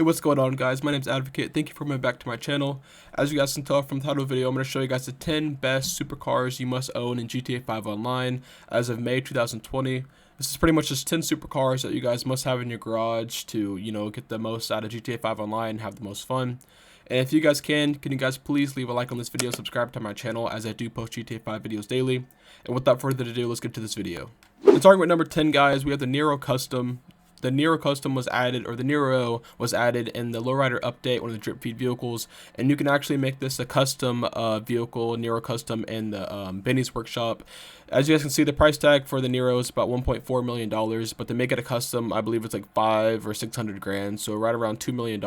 What's going on, guys? My name's Advocate. Thank you for coming back to my channel. As you guys can tell from the title of the video, I'm going to show you guys the 10 best supercars you must own in GTA 5 Online as of May 2020. This is pretty much just 10 supercars that you guys must have in your garage to, get the most out of GTA 5 Online and have the most fun. And if you guys can you guys please leave a like on this video, subscribe to my channel as I do post GTA 5 videos daily. And without further ado, let's get to this video. And starting with number 10, guys, we have the Nero Custom. The Nero Custom was added, or the Nero was added in the Lowrider update, one of the drip feed vehicles, and you can actually make this a custom vehicle, Nero Custom, in the Benny's workshop. As you guys can see, the price tag for the Nero is about $1.4 million, but to make it a custom, I believe it's like 500 or 600 grand, so right around $2 million.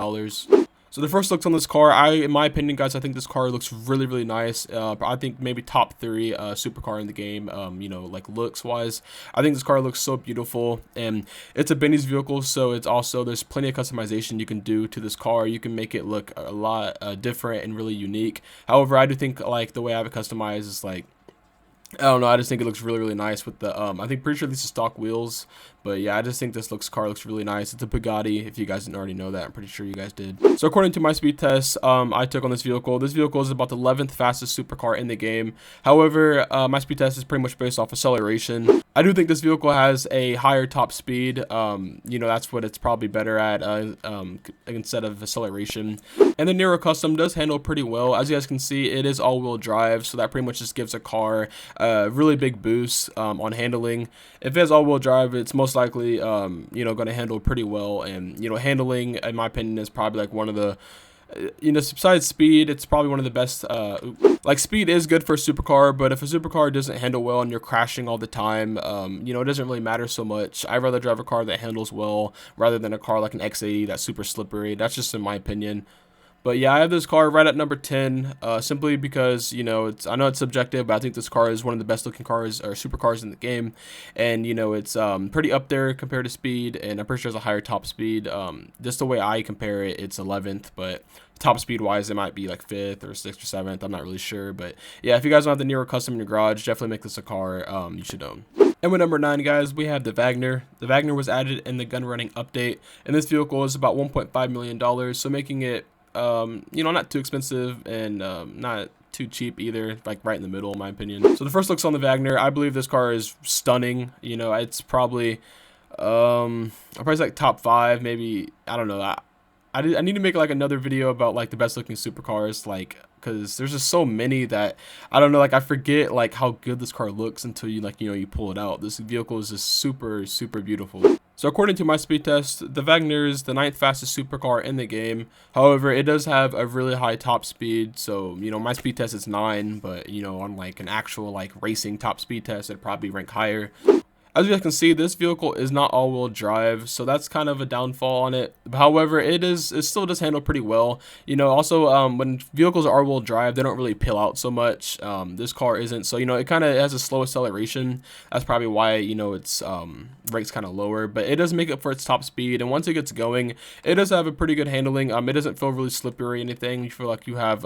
So the first looks on this car, in my opinion, guys, I think this car looks really nice. I think maybe top 3 supercar in the game, like looks wise. I think this car looks so beautiful, and it's a Benny's vehicle, so it's also, there's plenty of customization you can do to this car. You can make it look a lot different and really unique. However, I do think like the way I have it customized is like, I don't know, I just think it looks really nice with the I think pretty sure these are stock wheels, but yeah, I just think this car looks really nice. It's a Bugatti. If you guys didn't already know that, I'm pretty sure you guys did. So according to my speed test I took on this vehicle is about the 11th fastest supercar in the game. However, my speed test is pretty much based off acceleration. I do think this vehicle has a higher top speed. That's what it's probably better at instead of acceleration. And the Nero Custom does handle pretty well. As you guys can see, it is all-wheel drive, so that pretty much just gives a car a really big boost on handling. If it has all-wheel drive, it's most likely going to handle pretty well. And handling, in my opinion, is probably like one of the besides speed, it's probably one of the best. Like, speed is good for a supercar, but if a supercar doesn't handle well and you're crashing all the time, it doesn't really matter so much. I'd rather drive a car that handles well rather than a car like an X80 that's super slippery. That's just in my opinion. But yeah, I have this car right at number 10, simply because, I know it's subjective, but I think this car is one of the best looking cars or supercars in the game. And, it's pretty up there compared to speed, and I'm pretty sure it's a higher top speed. Just the way I compare it, it's 11th, but top speed wise, it might be like 5th or 6th or 7th. I'm not really sure. But yeah, if you guys don't have the Nero Custom in your garage, definitely make this a car you should own. And with number 9, guys, we have the Vagner. The Vagner was added in the gun running update, and this vehicle is about $1.5 million, so making it not too expensive and not too cheap either, like right in the middle, in my opinion. So the first looks on the Vagner, I believe this car is stunning. It's probably like top 5, maybe. I don't know. I need to make like another video about like the best looking supercars, like, because there's just so many that I don't know, like I forget like how good this car looks until you you pull it out. This vehicle is just super beautiful. So according to my speed test, the Vagner is the 9th fastest supercar in the game. However, it does have a really high top speed. So, my speed test is 9, but, on like an actual like racing top speed test, it'd probably rank higher. As you guys can see, this vehicle is not all-wheel drive, so that's kind of a downfall on it. However, it still does handle pretty well. Also, when vehicles are all-wheel drive, they don't really peel out so much. This car isn't, so it kind of has a slow acceleration. That's probably why it's ranks kind of lower, but it does make up for its top speed. And once it gets going, it does have a pretty good handling. It doesn't feel really slippery or anything. You feel like you have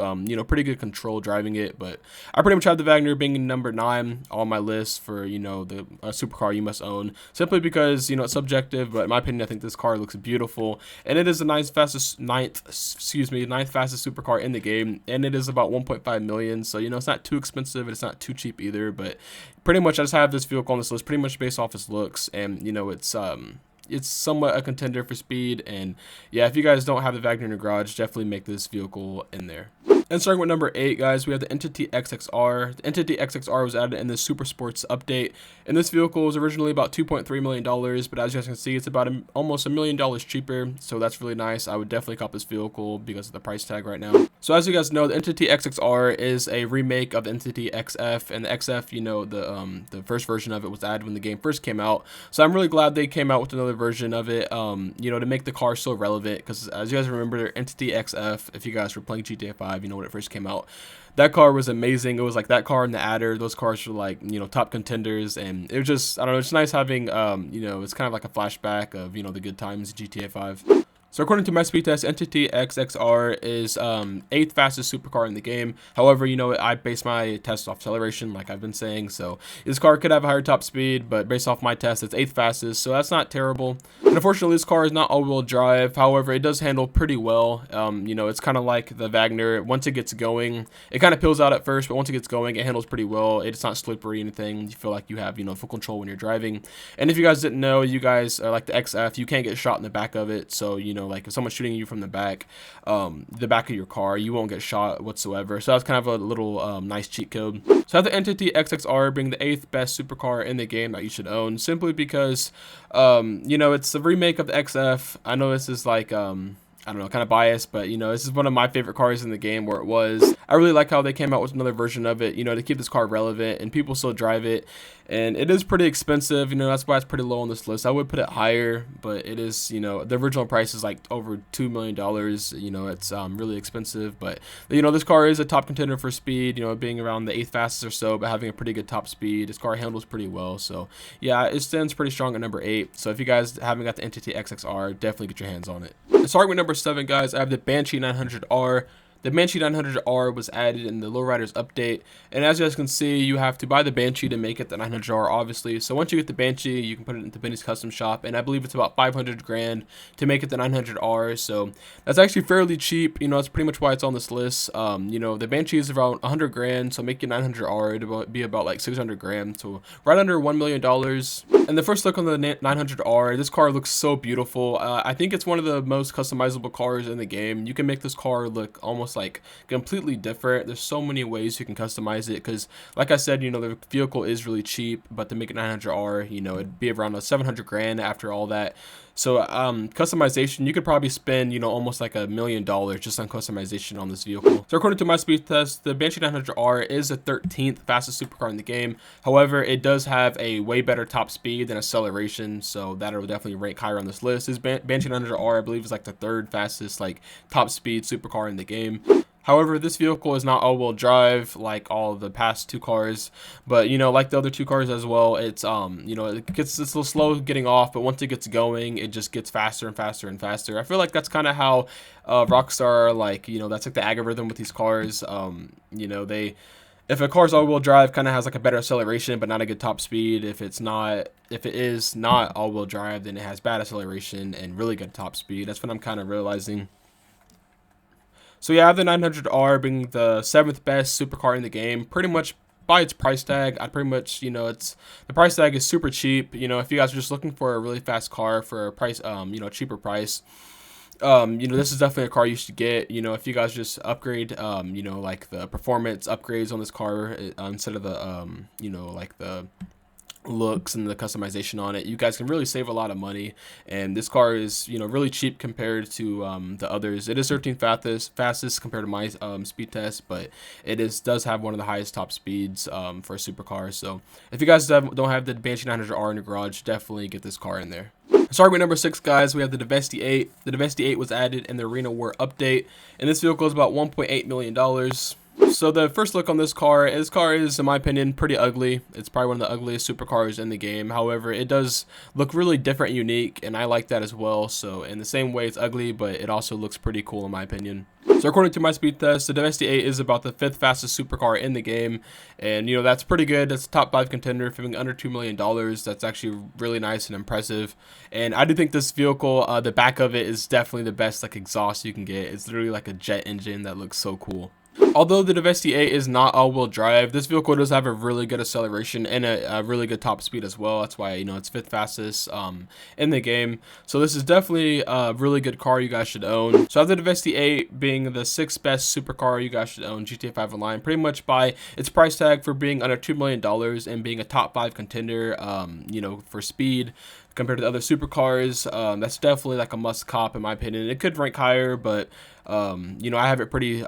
pretty good control driving it. But I pretty much have the Vagner being number 9 on my list for the supercar you must own, simply because it's subjective, but in my opinion, I think this car looks beautiful, and it is the ninth fastest supercar in the game, and it is about 1.5 million. So it's not too expensive, it's not too cheap either. But pretty much I just have this vehicle on this list pretty much based off its looks, and it's somewhat a contender for speed. And yeah, if you guys don't have the Vagner in your garage, definitely make this vehicle in there. And starting with number 8, guys, we have the Entity XXR. The Entity XXR was added in the Super Sports update, and this vehicle was originally about $2.3 million, but as you guys can see, it's about almost $1 million cheaper, so that's really nice. I would definitely cop this vehicle because of the price tag right now. So as you guys know, the Entity XXR is a remake of the Entity XF, and the XF, the first version of it was added when the game first came out, so I'm really glad they came out with another version of it, to make the car so relevant, because as you guys remember, Entity XF, if you guys were playing GTA 5, when it first came out, that car was amazing. It was like that car and the Adder, those cars were like top contenders, and it was just, I don't know, it's nice having it's kind of like a flashback of the good times in GTA 5. So according to my speed test, Entity XXR is 8th fastest supercar in the game. However, you know, I base my test off acceleration, like I've been saying. So this car could have a higher top speed, but based off my test, it's 8th fastest. So that's not terrible. And unfortunately, this car is not all-wheel drive. However, it does handle pretty well. You know, it's kind of like the Vagner. Once it gets going, it kind of peels out at first, but once it gets going, it handles pretty well. It's not slippery or anything. You feel like you have, you know, full control when you're driving. And if you guys didn't know, you guys are like the XF, you can't get shot in the back of it. So, you know, like if someone's shooting you from the back of your car, you won't get shot whatsoever. So that's kind of a little nice cheat code. So I have the Entity XXR being the 8th best supercar in the game that you should own, simply because, you know, it's a remake of the XF. I know this is like, I don't know, kind of biased, but, you know, this is one of my favorite cars in the game, where it was. I really like how they came out with another version of it, you know, to keep this car relevant, and people still drive it. And it is pretty expensive, you know, that's why it's pretty low on this list. I would put it higher, but it is, you know, the original price is like over $2 million. You know, it's really expensive, but, you know, this car is a top contender for speed, you know, being around the 8th fastest or so, but having a pretty good top speed. This car handles pretty well, so yeah, it stands pretty strong at number 8. So if you guys haven't got the Entity XXR, definitely get your hands on it. Starting with number 7, guys, I have the Banshee 900R. The Banshee 900R was added in the Lowriders update, and as you guys can see, you have to buy the Banshee to make it the 900R, obviously. So once you get the Banshee, you can put it into Benny's custom shop, and I believe it's about 500 grand to make it the 900R. So that's actually fairly cheap. You know, that's pretty much why it's on this list. You know, the Banshee is around 100 grand, so make it 900R, it'll be about like 600 grand, so right under $1 million. And the first look on the 900R, this car looks so beautiful. I think it's one of the most customizable cars in the game. You can make this car look almost like completely different. There's so many ways you can customize it, because like I said, you know, the vehicle is really cheap, but to make it 900R, you know, it'd be around 700 grand after all that. So customization, you could probably spend, you know, almost like $1 million just on customization on this vehicle. So according to my speed test, the Banshee 900R is the 13th fastest supercar in the game. However, it does have a way better top speed than acceleration, so that will definitely rank higher on this list. This Banshee 900R, I believe, is like the 3rd fastest like top speed supercar in the game. However, this vehicle is not all-wheel drive like all the past 2 cars, but, you know, like the other 2 cars as well, it's you know, it's a little slow getting off, but once it gets going, it just gets faster and faster and faster. I feel like that's kind of how Rockstar, like, you know, that's like the algorithm with these cars. You know, if a car's all-wheel drive, kind of has like a better acceleration but not a good top speed. If it is not all-wheel drive, then it has bad acceleration and really good top speed. That's what I'm kind of realizing. So yeah, I have the 900R being the 7th best supercar in the game, pretty much by its price tag. I pretty much, you know, the price tag is super cheap. You know, if you guys are just looking for a really fast car for a price, you know, cheaper price, you know, this is definitely a car you should get. You know, if you guys just upgrade, you know, like the performance upgrades on this car instead of the, you know, like the looks and the customization on it, you guys can really save a lot of money. And this car is, you know, really cheap compared to the others. It is 13th fastest compared to my speed test, but it does have one of the highest top speeds for a supercar. So if you guys don't have the Banshee 900R in your garage, definitely get this car in there. Starting with number 6, guys, we have the Deveste 8. The Deveste 8 was added in the Arena War update, and this vehicle is about $1.8 million. So the first look on this car is, in my opinion, pretty ugly. It's probably one of the ugliest supercars in the game. However, it does look really different and unique, and I like that as well. So in the same way, it's ugly, but it also looks pretty cool in my opinion. So according to my speed test, the Deveste 8 is about the 5th fastest supercar in the game, and, you know, that's pretty good. That's a top 5 contender, feeling under $2 million. That's actually really nice and impressive. And I do think this vehicle, the back of it is definitely the best like exhaust you can get. It's literally like a jet engine that looks so cool. Although the Deveste 8 is not all-wheel drive, this vehicle does have a really good acceleration and a really good top speed as well. That's why, you know, it's 5th fastest in the game. So this is definitely a really good car you guys should own. So I have the Deveste 8 being the 6th best supercar you guys should own GTA 5 Online, pretty much by its price tag for being under $2 million and being a top 5 contender, you know, for speed compared to the other supercars. That's definitely like a must cop in my opinion. It could rank higher, but you know, I have it pretty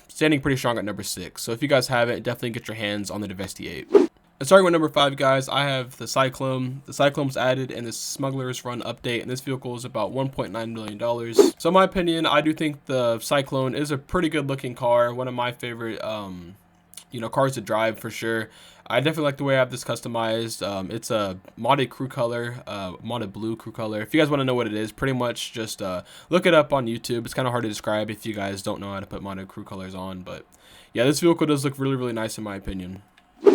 standing pretty strong at number 6. So if you guys have it, definitely get your hands on the Deveste 8. And starting with number 5, guys, I have the Cyclone. The Cyclone was added in the Smuggler's Run update, and this vehicle is about $1.9 million. So in my opinion, I do think the Cyclone is a pretty good looking car. One of my favorite you know, cars to drive for sure. I definitely like the way I have this customized. It's a modded crew color, modded blue crew color. If you guys want to know what it is, pretty much just look it up on YouTube. It's kind of hard to describe if you guys don't know how to put modded crew colors on, but yeah, this vehicle does look really, really nice in my opinion.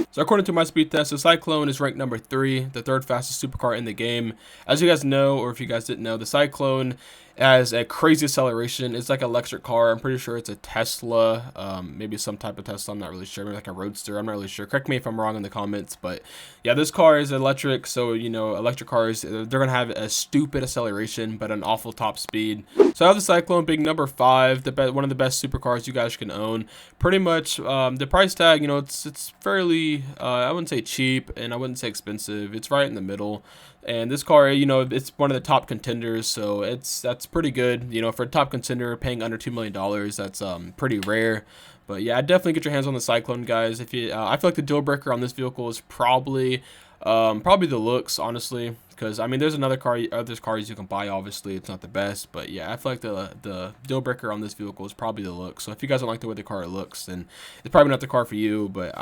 So according to my speed test, the Cyclone is ranked number 3, the 3rd fastest supercar in the game. As you guys know, or if you guys didn't know, the Cyclone has a crazy acceleration. It's like an electric car. I'm pretty sure it's a Tesla, maybe some type of Tesla. I'm not really sure. Maybe like a Roadster. I'm not really sure. Correct me if I'm wrong in the comments. But yeah, this car is electric. So, you know, electric cars, they're going to have a stupid acceleration, but an awful top speed. So I have the Cyclone being number 5, one of the best supercars you guys can own. Pretty much the price tag, you know, it's fairly, I wouldn't say cheap and I wouldn't say expensive. It's right in the middle. And this car, you know, it's one of the top contenders, so that's pretty good. You know, for a top contender, paying under $2 million, that's pretty rare. But yeah, definitely get your hands on the Cyclone, guys. If you, I feel like the deal breaker on this vehicle is probably the looks, honestly. Because I mean, there's other cars you can buy. Obviously, it's not the best, but yeah, I feel like the deal breaker on this vehicle is probably the look. So if you guys don't like the way the car looks, then it's probably not the car for you. But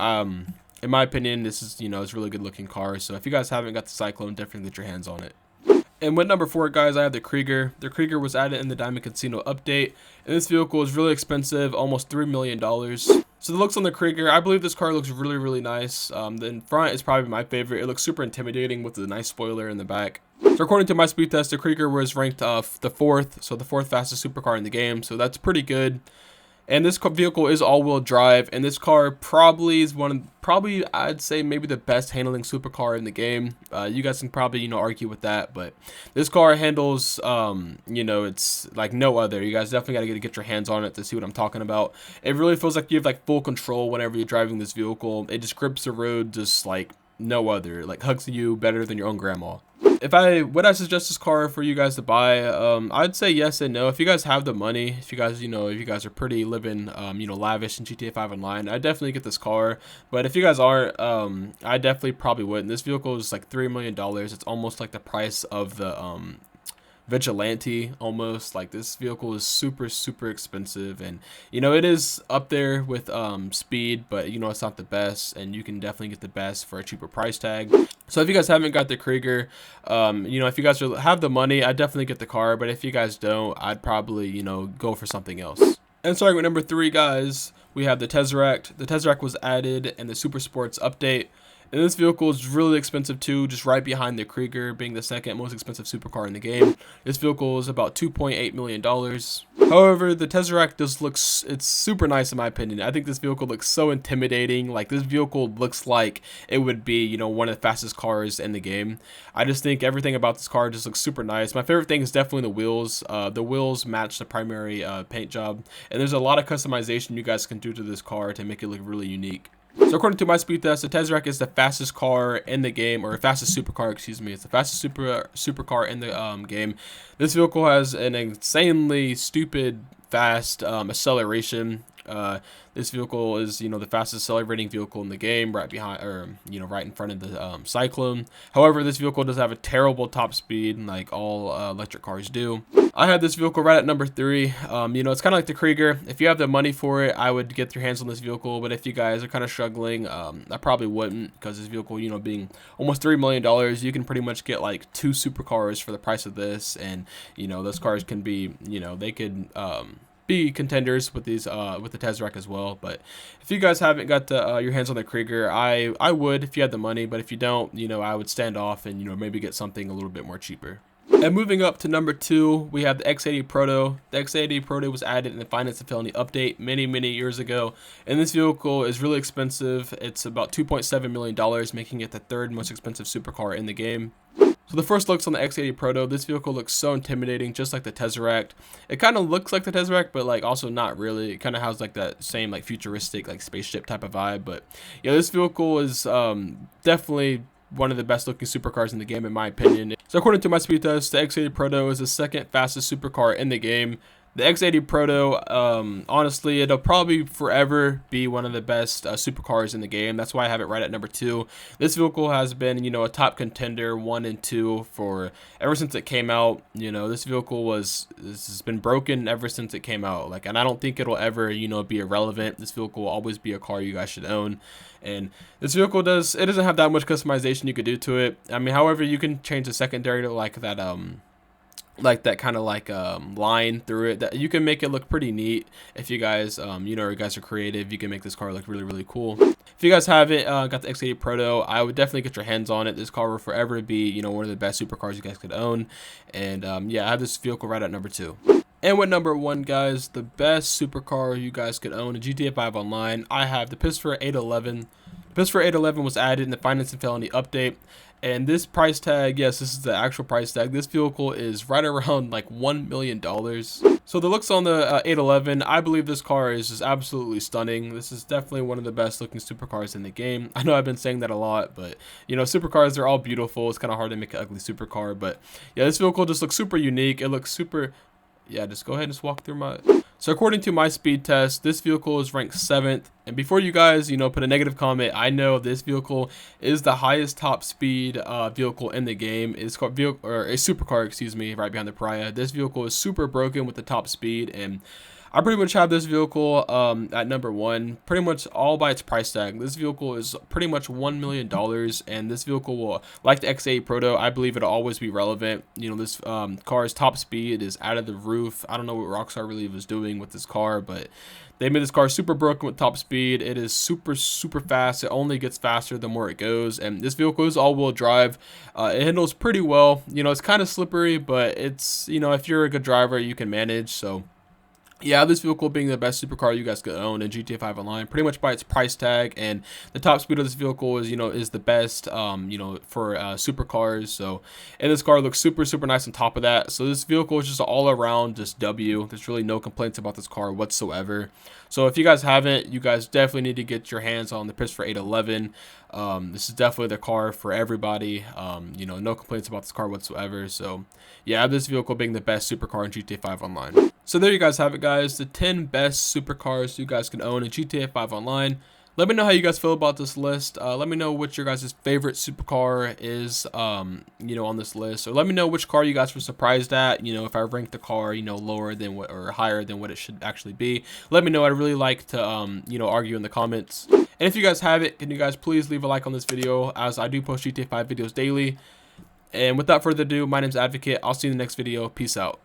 in my opinion, this is, you know, it's a really good looking car. So if you guys haven't got the Cyclone, definitely get your hands on it. And with number 4, guys, I have the Krieger. The Krieger was added in the Diamond Casino update, and this vehicle is really expensive, almost $3 million. So the looks on the Krieger, I believe this car looks really, really nice. The in front is probably my favorite. It looks super intimidating with the nice spoiler in the back. So according to my speed test, the Krieger was ranked the 4th, so the 4th fastest supercar in the game. So that's pretty good. And this vehicle is all-wheel drive, and this car probably is I'd say maybe the best handling supercar in the game. You guys can probably, you know, argue with that, but this car handles, you know, it's like no other. You guys definitely got to get your hands on it to see what I'm talking about. It really feels like you have like full control whenever you're driving this vehicle. It just grips the road just like no other, like hugs you better than your own grandma. Would I suggest this car for you guys to buy? I'd say yes and no. If you guys have the money, if you guys, you know, if you guys are pretty living, you know, lavish in GTA 5 Online, I definitely get this car. But if you guys aren't, I definitely probably wouldn't. This vehicle is like $3 million. It's almost like the price of the Vigilante almost. Like, this vehicle is super, super expensive, and you know, it is up there with speed, but you know, it's not the best, and you can definitely get the best for a cheaper price tag. So if you guys haven't got the Krieger, you know, if you guys have the money, I'd definitely get the car, but if you guys don't, I'd probably, you know, go for something else. And starting with number 3, guys, we have the Tesseract. The Tesseract was added in the Super Sports update. And this vehicle is really expensive too, just right behind the Krieger, being the 2nd most expensive supercar in the game. This vehicle is about $2.8 million. However, the Tesseract it's super nice in my opinion. I think this vehicle looks so intimidating. Like, this vehicle looks like it would be, you know, one of the fastest cars in the game. I just think everything about this car just looks super nice. My favorite thing is definitely the wheels. The wheels match the primary paint job. And there's a lot of customization you guys can do to this car to make it look really unique. So according to my speed test, the Tesseract is the fastest car in the game, or fastest supercar, excuse me. It's the fastest supercar in the game. This vehicle has an insanely stupid fast acceleration. This vehicle is, you know, the fastest accelerating vehicle in the game, right behind, or you know, right in front of the Cyclone. However, this vehicle does have a terrible top speed, like all electric cars do. I had this vehicle right at number 3. You know, it's kind of like the Krieger. If you have the money for it, I would get your hands on this vehicle. But if you guys are kind of struggling, I probably wouldn't, because this vehicle, you know, being almost $3 million, you can pretty much get like 2 supercars for the price of this. And you know, those cars can be, you know, they could be contenders with these with the Tesseract as well. But if you guys haven't got your hands on the Krieger, I would if you had the money. But if you don't, you know, I would stand off and, you know, maybe get something a little bit more cheaper. And moving up to number 2, we have the X80 Proto. The X80 Proto was added in the Finance and Felony update many years ago. And this vehicle is really expensive. It's about $2.7 million, making it the 3rd most expensive supercar in the game. So the first looks on the X80 Proto. This vehicle looks so intimidating, just like the Tesseract. It kind of looks like the Tesseract, but like also not really. It kind of has like that same like futuristic like spaceship type of vibe. But yeah, this vehicle is definitely one of the best looking supercars in the game, in my opinion. So according to my speed test, the X80 Proto is the 2nd fastest supercar in the game. The X80 Proto, honestly, it'll probably forever be one of the best supercars in the game. That's why I have it right at number 2. This vehicle has been, a top contender 1 and 2 for ever since it came out. This vehicle this has been broken ever since it came out. And I don't think it'll ever, be irrelevant. This vehicle will always be a car you guys should own. And this vehicle doesn't have that much customization you could do to it. I mean, however, you can change the secondary to that kind of line through it, that you can make it look pretty neat. If you guys you guys are creative, you can make this car look really cool. If you guys haven't got the X80 Proto, I would definitely get your hands on it. This car will forever be one of the best supercars you guys could own. And yeah, I have this vehicle right at number 2. And with number 1, guys, the best supercar you guys could own in GTA 5 Online, I have the Pisfer 811. The Pisfer 811 was added in the Finance and Felony update. And this price tag, yes, this is the actual price tag. This vehicle is right around like $1 million. So the looks on the 811, I believe this car is just absolutely stunning. This is definitely one of the best looking supercars in the game. I know I've been saying that a lot, but supercars, they're all beautiful. It's kind of hard to make an ugly supercar, but yeah, this vehicle just looks super unique. It looks super, yeah, just go ahead and just walk through my... So according to my speed test, this vehicle is ranked 7th. And before you guys, put a negative comment, I know this vehicle is the highest top speed vehicle in the game. It's called a supercar, excuse me, right behind the Pariah. This vehicle is super broken with the top speed, and I pretty much have this vehicle at number 1, pretty much all by its price tag. This vehicle is pretty much $1 million, and this vehicle will, like the X8 Proto, I believe it'll always be relevant. This car's top speed is out of the roof. I don't know what Rockstar really was doing with this car, but they made this car super broken with top speed. It is super fast. It only gets faster the more it goes, and this vehicle is all-wheel drive. It handles pretty well. It's kind of slippery, but it's, if you're a good driver, you can manage. So yeah, this vehicle being the best supercar you guys could own in GTA 5 Online, pretty much by its price tag, and the top speed of this vehicle is, is the best, for supercars. So, and this car looks super nice on top of that. So this vehicle is just all around just W. There's really no complaints about this car whatsoever. So if you guys haven't, you guys definitely need to get your hands on the Pisfer 811. This is definitely the car for everybody. No complaints about this car whatsoever. So yeah, this vehicle being the best supercar in GTA 5 Online. So there you guys have it, guys. The 10 best supercars you guys can own in GTA 5 Online. Let me know how you guys feel about this list. Let me know what your guys' favorite supercar is, on this list. Or let me know which car you guys were surprised at. If I ranked the car, lower than what, or higher than what it should actually be. Let me know. I'd really like to, argue in the comments. And if you guys have it, can you guys please leave a like on this video, as I do post GTA 5 videos daily. And without further ado, my name's Advocate. I'll see you in the next video. Peace out.